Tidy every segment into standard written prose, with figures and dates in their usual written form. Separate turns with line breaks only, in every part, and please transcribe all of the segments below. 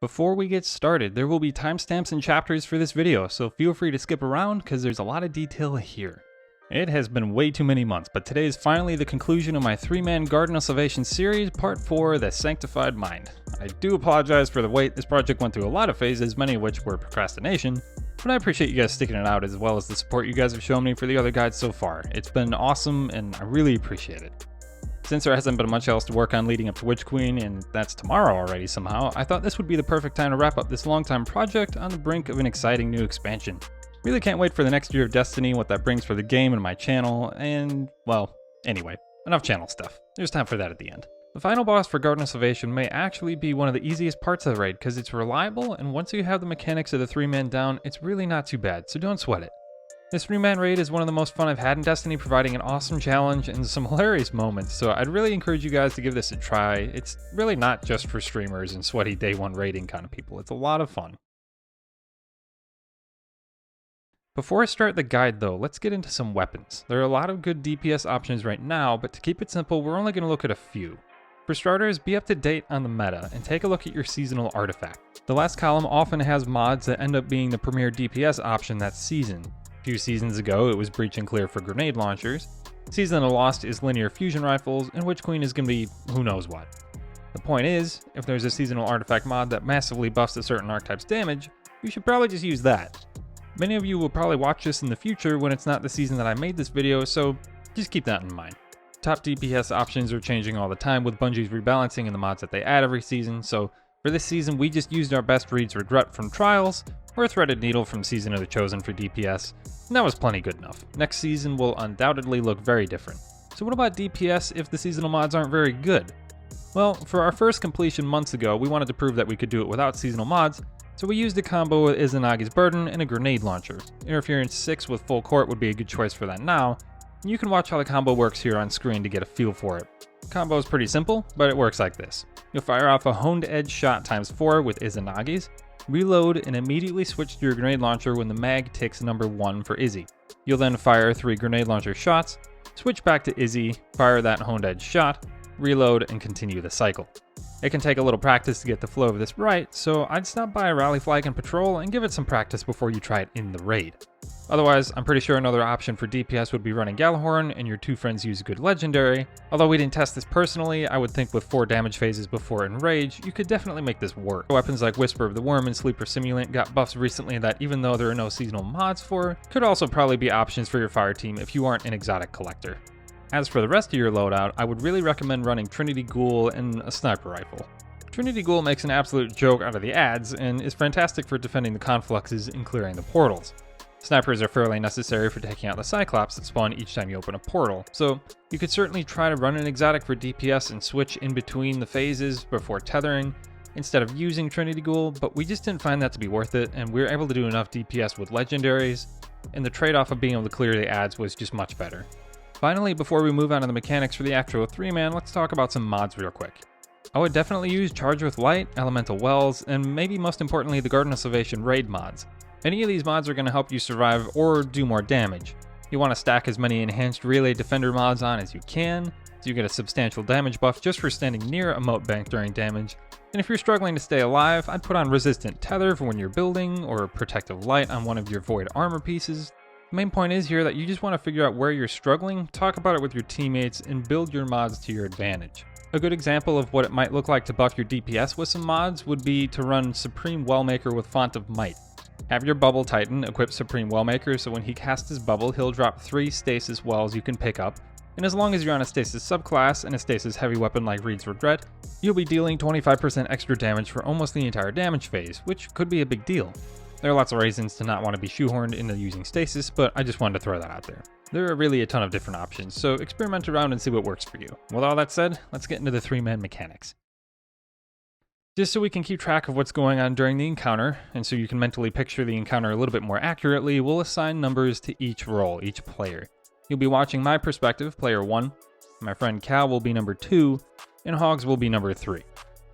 Before we get started, there will be timestamps and chapters for this video, so feel free to skip around because there's a lot of detail here. It has been way too many months, but today is finally the conclusion of my 3-man Garden of Salvation series, part 4, The Sanctified Mind. I do apologize for the wait. This project went through a lot of phases, many of which were procrastination, but I appreciate you guys sticking it out as well as the support you guys have shown me for the other guides so far. It's been awesome and I really appreciate it. Since there hasn't been much else to work on leading up to Witch Queen, and that's tomorrow already somehow, I thought this would be the perfect time to wrap up this long-time project on the brink of an exciting new expansion. Really can't wait for the next year of Destiny, what that brings for the game and my channel, and, well, anyway, enough channel stuff. There's time for that at the end. The final boss for Garden of Salvation may actually be one of the easiest parts of the raid because it's reliable, and once you have the mechanics of the 3-man down, it's really not too bad, so don't sweat it. This 3-man raid is one of the most fun I've had in Destiny, providing an awesome challenge and some hilarious moments, so I'd really encourage you guys to give this a try. It's really not just for streamers and sweaty day 1 raiding kind of people, it's a lot of fun. Before I start the guide though, let's get into some weapons. There are a lot of good DPS options right now, but to keep it simple, we're only going to look at a few. For starters, be up to date on the meta and take a look at your seasonal artifact. The last column often has mods that end up being the premier DPS option that season. A few seasons ago, it was Breach and Clear for grenade launchers. Season of Lost is linear fusion rifles, and Witch Queen is going to be who knows what. The point is, if there's a seasonal artifact mod that massively buffs a certain archetype's damage, you should probably just use that. Many of you will probably watch this in the future when it's not the season that I made this video, so just keep that in mind. Top DPS options are changing all the time with Bungie's rebalancing and the mods that they add every season, so for this season we just used our best reads Regret from Trials, or a Threaded Needle from Season of the Chosen for DPS, and that was plenty good enough. Next season will undoubtedly look very different. So what about DPS if the seasonal mods aren't very good? Well, for our first completion months ago, we wanted to prove that we could do it without seasonal mods, so we used a combo with Izanagi's Burden and a grenade launcher. Interference 6 with full court would be a good choice for that now, and you can watch how the combo works here on screen to get a feel for it. The combo is pretty simple, but it works like this. You'll fire off a honed edge shot ×4 with Izanagi's, reload and immediately switch to your grenade launcher when the mag ticks number 1 for Izzy. You'll then fire 3 grenade launcher shots, switch back to Izzy, fire that honed edge shot, reload and continue the cycle. It can take a little practice to get the flow of this right, so I'd stop by a rally flag and patrol and give it some practice before you try it in the raid. Otherwise, I'm pretty sure another option for DPS would be running Gjallarhorn and your 2 friends use a good legendary. Although we didn't test this personally, I would think with 4 damage phases before Enrage, you could definitely make this work. Weapons like Whisper of the Worm and Sleeper Simulant got buffs recently that even though there are no seasonal mods for, could also probably be options for your fire team if you aren't an exotic collector. As for the rest of your loadout, I would really recommend running Trinity Ghoul and a sniper rifle. Trinity Ghoul makes an absolute joke out of the ads and is fantastic for defending the confluxes and clearing the portals. Snipers are fairly necessary for taking out the Cyclops that spawn each time you open a portal, so you could certainly try to run an exotic for DPS and switch in between the phases before tethering instead of using Trinity Ghoul, but we just didn't find that to be worth it, and we were able to do enough DPS with legendaries, and the trade-off of being able to clear the ads was just much better. Finally, before we move on to the mechanics for the actual 3-man, let's talk about some mods real quick. I would definitely use Charge with Light, Elemental Wells, and maybe most importantly the Garden of Salvation raid mods. Any of these mods are going to help you survive or do more damage. You want to stack as many enhanced Relay Defender mods on as you can, so you get a substantial damage buff just for standing near a moat bank during damage. And if you're struggling to stay alive, I'd put on Resistant Tether for when you're building, or Protective Light on one of your Void armor pieces. The main point is here that you just want to figure out where you're struggling, talk about it with your teammates, and build your mods to your advantage. A good example of what it might look like to buff your DPS with some mods would be to run Supreme Wellmaker with Font of Might. Have your Bubble Titan equip Supreme Wellmaker so when he casts his bubble, he'll drop 3 stasis wells you can pick up, and as long as you're on a stasis subclass and a stasis heavy weapon like Reed's Regret, you'll be dealing 25% extra damage for almost the entire damage phase, which could be a big deal. There are lots of reasons to not want to be shoehorned into using stasis, but I just wanted to throw that out there. There are really a ton of different options, so experiment around and see what works for you. With all that said, let's get into the 3-man mechanics. Just so we can keep track of what's going on during the encounter, and so you can mentally picture the encounter a little bit more accurately, we'll assign numbers to each role, each player. You'll be watching my perspective, player 1, my friend Cal will be number 2, and Hogs will be number 3.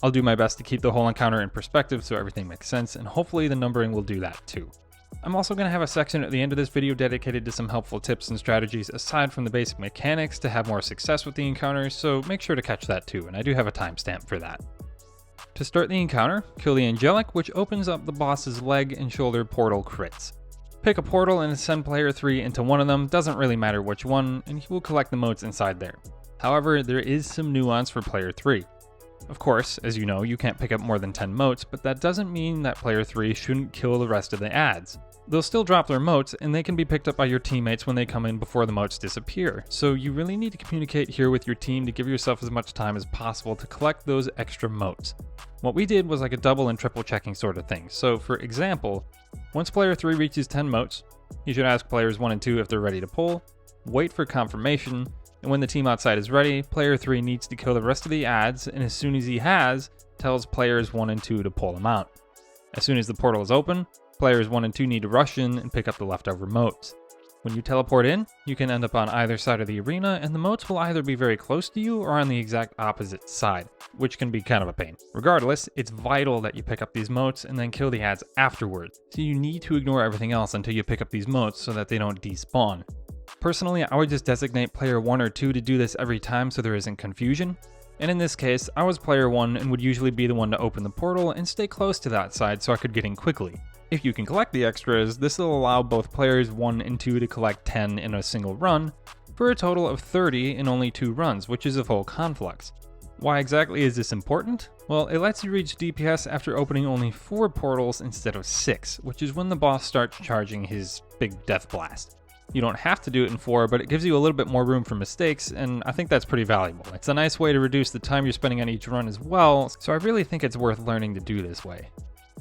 I'll do my best to keep the whole encounter in perspective so everything makes sense, and hopefully the numbering will do that too. I'm also going to have a section at the end of this video dedicated to some helpful tips and strategies aside from the basic mechanics to have more success with the encounters, so make sure to catch that too, and I do have a timestamp for that. To start the encounter, kill the Angelic, which opens up the boss's leg and shoulder portal crits. Pick a portal and send player 3 into one of them, doesn't really matter which one, and he will collect the motes inside there. However, there is some nuance for player 3. Of course, as you know, you can't pick up more than 10 motes, but that doesn't mean that player 3 shouldn't kill the rest of the adds. They'll still drop their motes, and they can be picked up by your teammates when they come in before the motes disappear. So you really need to communicate here with your team to give yourself as much time as possible to collect those extra motes. What we did was like a double and triple checking sort of thing. So for example, once player 3 reaches 10 motes, you should ask players 1 and 2 if they're ready to pull, wait for confirmation, and when the team outside is ready, player 3 needs to kill the rest of the adds, and as soon as he has, tells players 1 and 2 to pull them out. As soon as the portal is open, players 1 and 2 need to rush in and pick up the leftover motes. When you teleport in, you can end up on either side of the arena, and the motes will either be very close to you or on the exact opposite side, which can be kind of a pain. Regardless, it's vital that you pick up these motes and then kill the adds afterwards, so you need to ignore everything else until you pick up these motes so that they don't despawn. Personally, I would just designate player 1 or 2 to do this every time so there isn't confusion, and in this case, I was player 1 and would usually be the one to open the portal and stay close to that side so I could get in quickly. If you can collect the extras, this will allow both players 1 and 2 to collect 10 in a single run, for a total of 30 in only 2 runs, which is a full conflux. Why exactly is this important? Well, it lets you reach DPS after opening only 4 portals instead of 6, which is when the boss starts charging his big death blast. You don't have to do it in 4, but it gives you a little bit more room for mistakes, and I think that's pretty valuable. It's a nice way to reduce the time you're spending on each run as well, so I really think it's worth learning to do this way.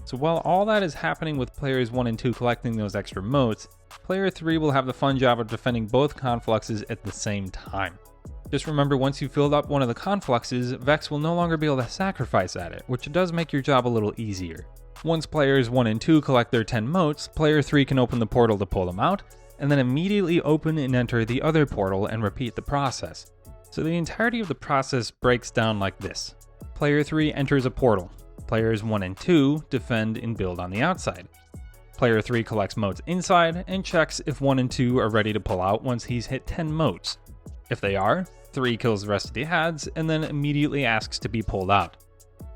So while all that is happening with players 1 and 2 collecting those extra motes, player 3 will have the fun job of defending both confluxes at the same time. Just remember, once you've filled up one of the confluxes, Vex will no longer be able to sacrifice at it, which does make your job a little easier. Once players 1 and 2 collect their 10 motes, player 3 can open the portal to pull them out, and then immediately open and enter the other portal and repeat the process. So the entirety of the process breaks down like this. Player 3 enters a portal. Players 1 and 2 defend and build on the outside. Player 3 collects motes inside and checks if 1 and 2 are ready to pull out once he's hit 10 motes. If they are, 3 kills the rest of the adds and then immediately asks to be pulled out.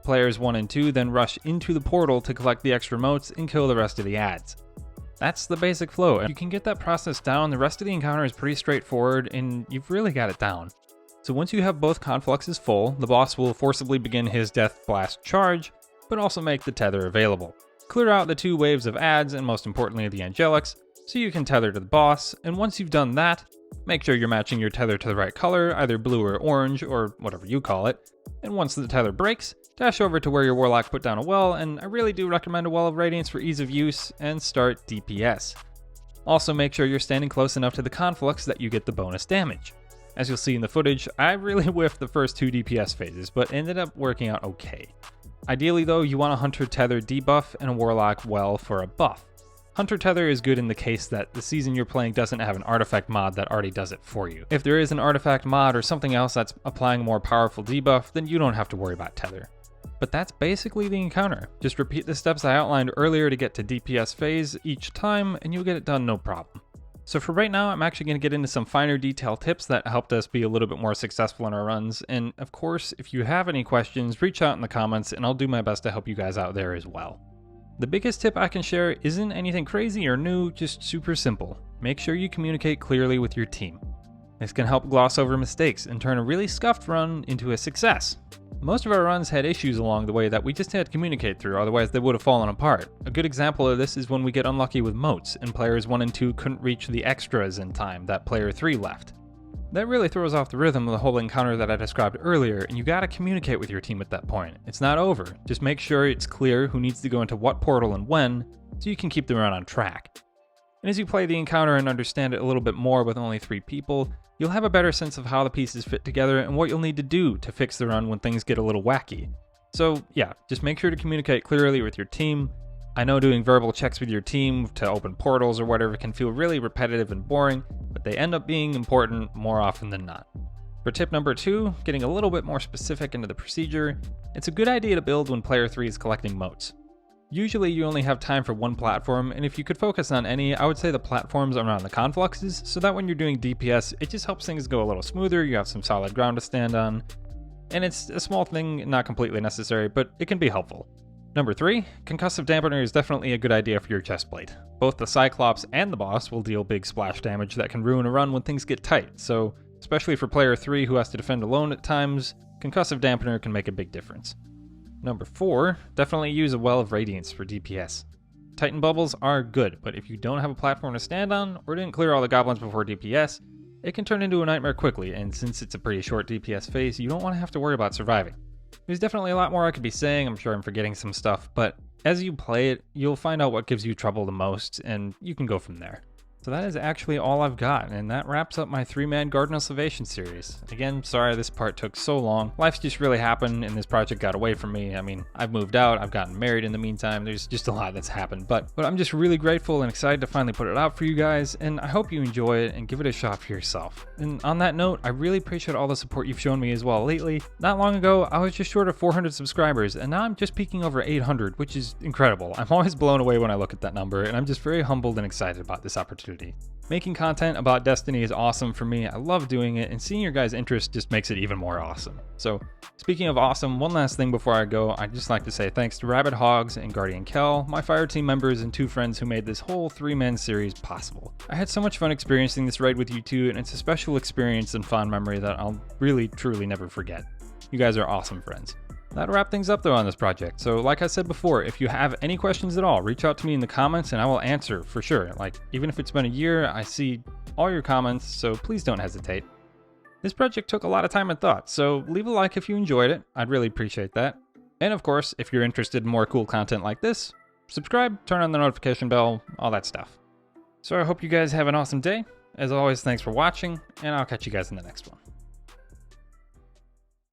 Players 1 and 2 then rush into the portal to collect the extra motes and kill the rest of the adds. That's the basic flow, and you can get that process down. The rest of the encounter is pretty straightforward and you've really got it down. So once you have both confluxes full, the boss will forcibly begin his death blast charge, but also make the tether available. Clear out the 2 waves of adds and most importantly the Angelics, so you can tether to the boss, and once you've done that, make sure you're matching your tether to the right color, either blue or orange, or whatever you call it, and once the tether breaks, dash over to where your Warlock put down a well, and I really do recommend a Well of Radiance for ease of use, and start DPS. Also make sure you're standing close enough to the conflux that you get the bonus damage. As you'll see in the footage, I really whiffed the first 2 DPS phases, but ended up working out okay. Ideally though, you want a Hunter Tether debuff and a Warlock Well for a buff. Hunter Tether is good in the case that the season you're playing doesn't have an artifact mod that already does it for you. If there is an artifact mod or something else that's applying a more powerful debuff, then you don't have to worry about Tether. But that's basically the encounter. Just repeat the steps I outlined earlier to get to DPS phase each time and you'll get it done no problem. So for right now, I'm actually going to get into some finer detail tips that helped us be a little bit more successful in our runs. And of course, if you have any questions, reach out in the comments and I'll do my best to help you guys out there as well. The biggest tip I can share isn't anything crazy or new, just super simple. Make sure you communicate clearly with your team. This can help gloss over mistakes and turn a really scuffed run into a success. Most of our runs had issues along the way that we just had to communicate through, otherwise they would have fallen apart. A good example of this is when we get unlucky with motes and players 1 and 2 couldn't reach the extras in time that player 3 left. That really throws off the rhythm of the whole encounter that I described earlier, and you gotta communicate with your team at that point. It's not over, just make sure it's clear who needs to go into what portal and when, so you can keep the run on track. And as you play the encounter and understand it a little bit more with only 3 people, you'll have a better sense of how the pieces fit together and what you'll need to do to fix the run when things get a little wacky. So yeah, just make sure to communicate clearly with your team. I know doing verbal checks with your team to open portals or whatever can feel really repetitive and boring, but they end up being important more often than not. For tip number 2, getting a little bit more specific into the procedure, it's a good idea to build when player 3 is collecting motes. Usually you only have time for one platform, and if you could focus on any, I would say the platforms around the confluxes, so that when you're doing DPS, it just helps things go a little smoother, you have some solid ground to stand on. and it's a small thing, not completely necessary, but it can be helpful. Number 3, concussive dampener is definitely a good idea for your chest plate. Both the Cyclops and the boss will deal big splash damage that can ruin a run when things get tight, so especially for player 3 who has to defend alone at times, concussive dampener can make a big difference. Number 4, definitely use a Well of Radiance for DPS. Titan bubbles are good, but if you don't have a platform to stand on, or didn't clear all the goblins before DPS, it can turn into a nightmare quickly, and since it's a pretty short DPS phase, you don't want to have to worry about surviving. There's definitely a lot more I could be saying, I'm sure I'm forgetting some stuff, but as you play it, you'll find out what gives you trouble the most, and you can go from there. So that is actually all I've got, and that wraps up my 3-man Garden of Salvation series. Again, sorry this part took so long. Life's just really happened, and this project got away from me. I mean, I've moved out, I've gotten married in the meantime, there's just a lot that's happened. But I'm just really grateful and excited to finally put it out for you guys, and I hope you enjoy it and give it a shot for yourself. And on that note, I really appreciate all the support you've shown me as well lately. Not long ago, I was just short of 400 subscribers, and now I'm just peaking over 800, which is incredible. I'm always blown away when I look at that number, and I'm just very humbled and excited about this opportunity. Making content about Destiny is awesome for me. I love doing it, and seeing your guys' interest just makes it even more awesome. So, speaking of awesome, one last thing before I go, I'd just like to say thanks to Rabbit Hogs and Guardian Kel, my fire team members and 2 friends who made this whole 3-man series possible. I had so much fun experiencing this raid with you two, and it's a special experience and fond memory that I'll really, truly never forget. You guys are awesome friends. That'll wrap things up though on this project. So like I said before, if you have any questions at all, reach out to me in the comments and I will answer for sure. Like, even if it's been a year, I see all your comments, so please don't hesitate. This project took a lot of time and thought, so leave a like if you enjoyed it. I'd really appreciate that. And of course, if you're interested in more cool content like this, subscribe, turn on the notification bell, all that stuff. So I hope you guys have an awesome day. As always, thanks for watching, and I'll catch you guys in the next one.